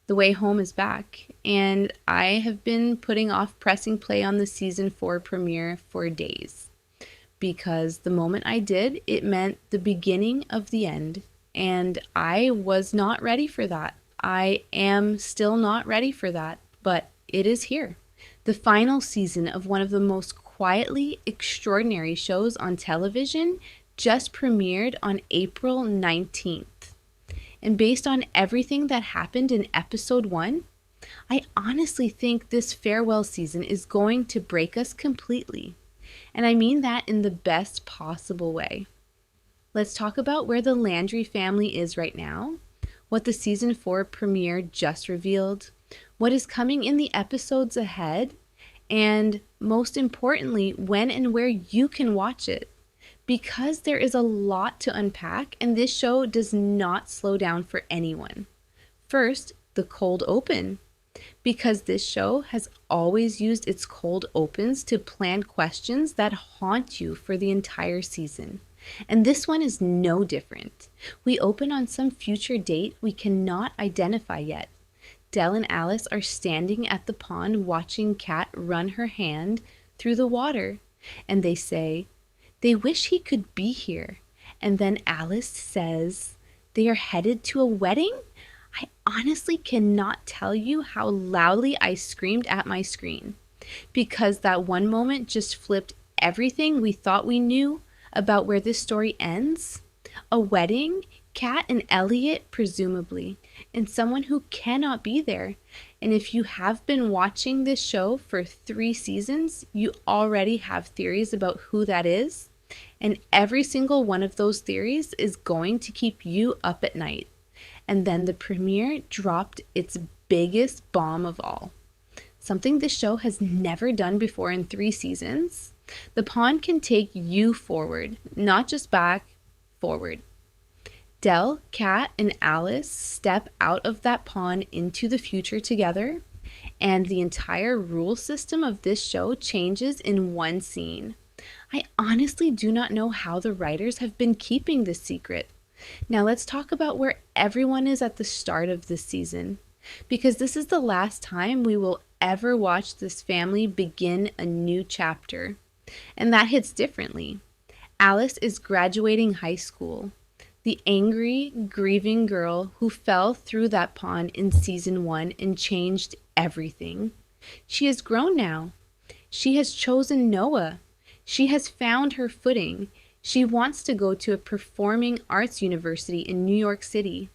The Way Home is back, and I have been putting off pressing play on the season 4 premiere for days because the moment I did, it meant the beginning of the end, and I was not ready for that. I am still not ready for that, but it is here. The final season of one of the most quietly extraordinary shows on television just premiered on April 19th. And based on everything that happened in episode 1, I honestly think this farewell season is going to break us completely. And I mean that in the best possible way. Let's talk about where the Landry family is right now, what the season 4 premiere just revealed, what is coming in the episodes ahead, and most importantly, when and where you can watch it. Because there is a lot to unpack, and this show does not slow down for anyone. First, the cold open. Because this show has always used its cold opens to plan questions that haunt you for the entire season. And this one is no different. We open on some future date we cannot identify yet. Dell and Alice are standing at the pond watching Kat run her hand through the water, and they say, they wish he could be here. And then Alice says, they are headed to a wedding? I honestly cannot tell you how loudly I screamed at my screen, because that one moment just flipped everything we thought we knew about where this story ends. A wedding, Kat and Elliot presumably, and someone who cannot be there. And if you have been watching this show for 3 seasons, you already have theories about who that is. And every single one of those theories is going to keep you up at night. And then the premiere dropped its biggest bomb of all. Something this show has never done before in 3 seasons. The pond can take you forward, not just back, forward. Dell, Kat, and Alice step out of that pond into the future together, and the entire rule system of this show changes in one scene. I honestly do not know how the writers have been keeping this secret. Now let's talk about where everyone is at the start of this season, because this is the last time we will ever watch this family begin a new chapter, and that hits differently. Alice is graduating high school. The angry, grieving girl who fell through that pond in season 1 and changed everything. She has grown now. She has chosen Noah. She has found her footing. She wants to go to a performing arts university in New York City.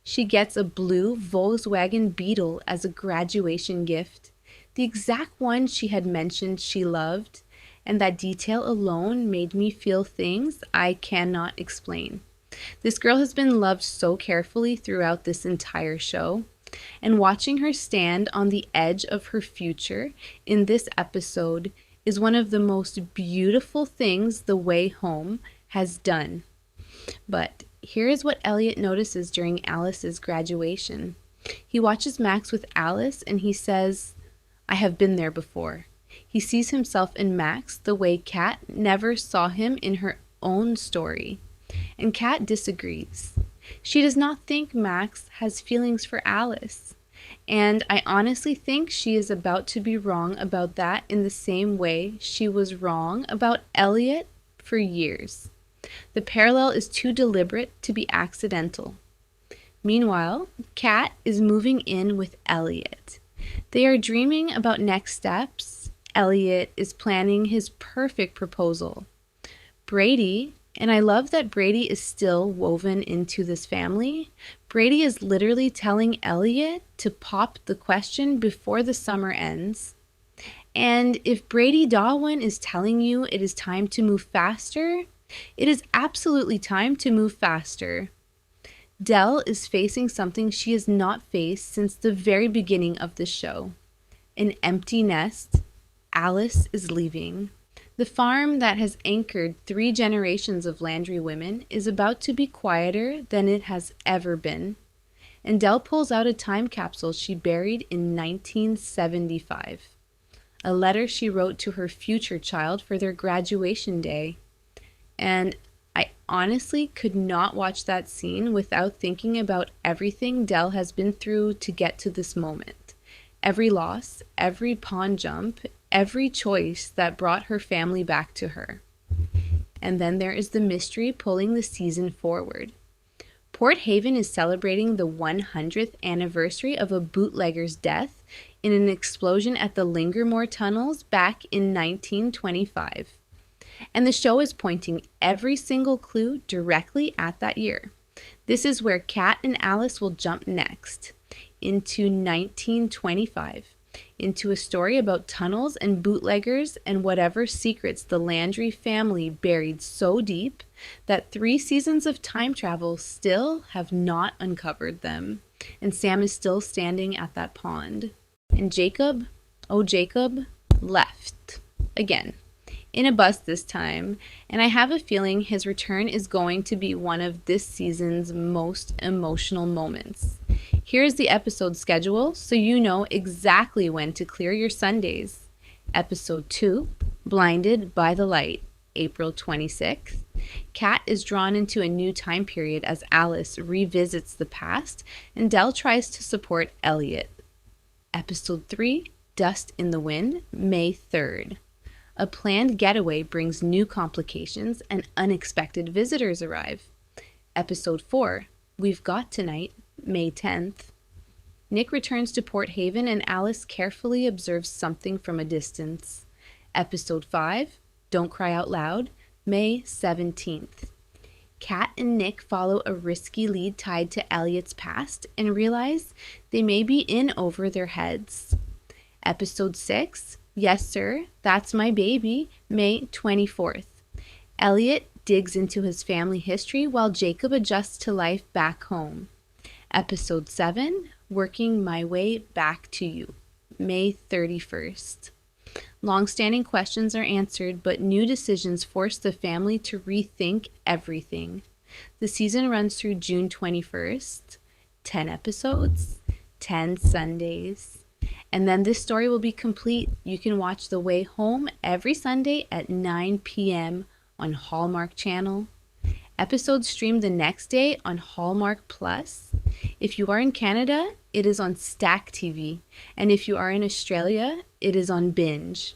She gets a blue Volkswagen Beetle as a graduation gift, the exact one she had mentioned she loved, and that detail alone made me feel things I cannot explain. This girl has been loved so carefully throughout this entire show, and watching her stand on the edge of her future in this episode is one of the most beautiful things The Way Home has done. But here is what Elliot notices during Alice's graduation. He watches Max with Alice and he says, I have been there before. He sees himself in Max the way Kat never saw him in her own story. And Kat disagrees. She does not think Max has feelings for Alice. And I honestly think she is about to be wrong about that in the same way she was wrong about Elliot for years. The parallel is too deliberate to be accidental. Meanwhile, Kat is moving in with Elliot. They are dreaming about next steps. Elliot is planning his perfect proposal. Brady, and I love that Brady is still woven into this family. Brady is literally telling Elliot to pop the question before the summer ends. And if Brady Darwin is telling you it is time to move faster, it is absolutely time to move faster. Dell is facing something she has not faced since the very beginning of the show. An empty nest. Alice is leaving. The farm that has anchored 3 generations of Landry women is about to be quieter than it has ever been. And Dell pulls out a time capsule she buried in 1975. A letter she wrote to her future child for their graduation day. And I honestly could not watch that scene without thinking about everything Dell has been through to get to this moment. Every loss, every pawn jump, every choice that brought her family back to her. And then there is the mystery pulling the season forward. Port Haven is celebrating the 100th anniversary of a bootlegger's death in an explosion at the Lingermore Tunnels back in 1925. And the show is pointing every single clue directly at that year. This is where Kat and Alice will jump next, into 1925, into a story about tunnels and bootleggers and whatever secrets the Landry family buried so deep that 3 seasons of time travel still have not uncovered them. And Sam is still standing at that pond. And Jacob, oh Jacob, left again. In a bus this time, and I have a feeling his return is going to be one of this season's most emotional moments. Here's the episode schedule so you know exactly when to clear your Sundays. Episode 2, Blinded by the Light, April 26th. Kat is drawn into a new time period as Alice revisits the past and Dell tries to support Elliot. Episode 3, Dust in the Wind, May 3rd. A planned getaway brings new complications and unexpected visitors arrive. Episode 4, We've Got Tonight, May 10th. Nick returns to Port Haven and Alice carefully observes something from a distance. Episode 5, Don't Cry Out Loud, May 17th. Kat and Nick follow a risky lead tied to Elliot's past and realize they may be in over their heads. Episode 6, Yes Sir, That's My Baby, May 24th. Elliot digs into his family history while Jacob adjusts to life back home. Episode 7, Working My Way Back to You, May 31st. Long-standing questions are answered, but new decisions force the family to rethink everything. The season runs through June 21st, 10 episodes, 10 Sundays. And then this story will be complete. You can watch The Way Home every Sunday at 9 p.m. on Hallmark Channel. Episodes stream the next day on Hallmark Plus. If you are in Canada, it is on Stack TV. And if you are in Australia, it is on Binge.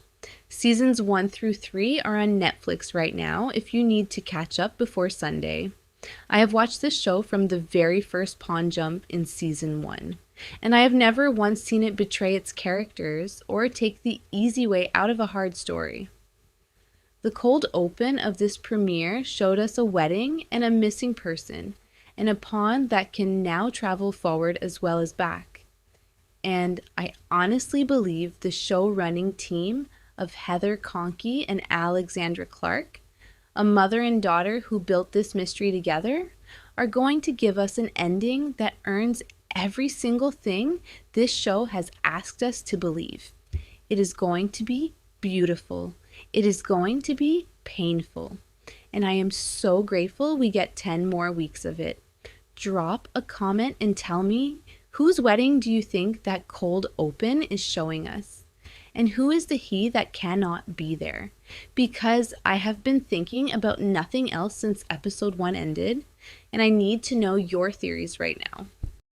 Seasons 1 through 3 are on Netflix right now if you need to catch up before Sunday. I have watched this show from the very first pawn jump in season 1. And I have never once seen it betray its characters or take the easy way out of a hard story. The cold open of this premiere showed us a wedding and a missing person, and a pawn that can now travel forward as well as back. And I honestly believe the show-running team of Heather Conkey and Alexandra Clark, a mother and daughter who built this mystery together, are going to give us an ending that earns every single thing this show has asked us to believe. It is going to be beautiful. It is going to be painful. And I am so grateful we get 10 more weeks of it. Drop a comment and tell me, whose wedding do you think that cold open is showing us? And who is the he that cannot be there? Because I have been thinking about nothing else since episode 1 ended, and I need to know your theories right now.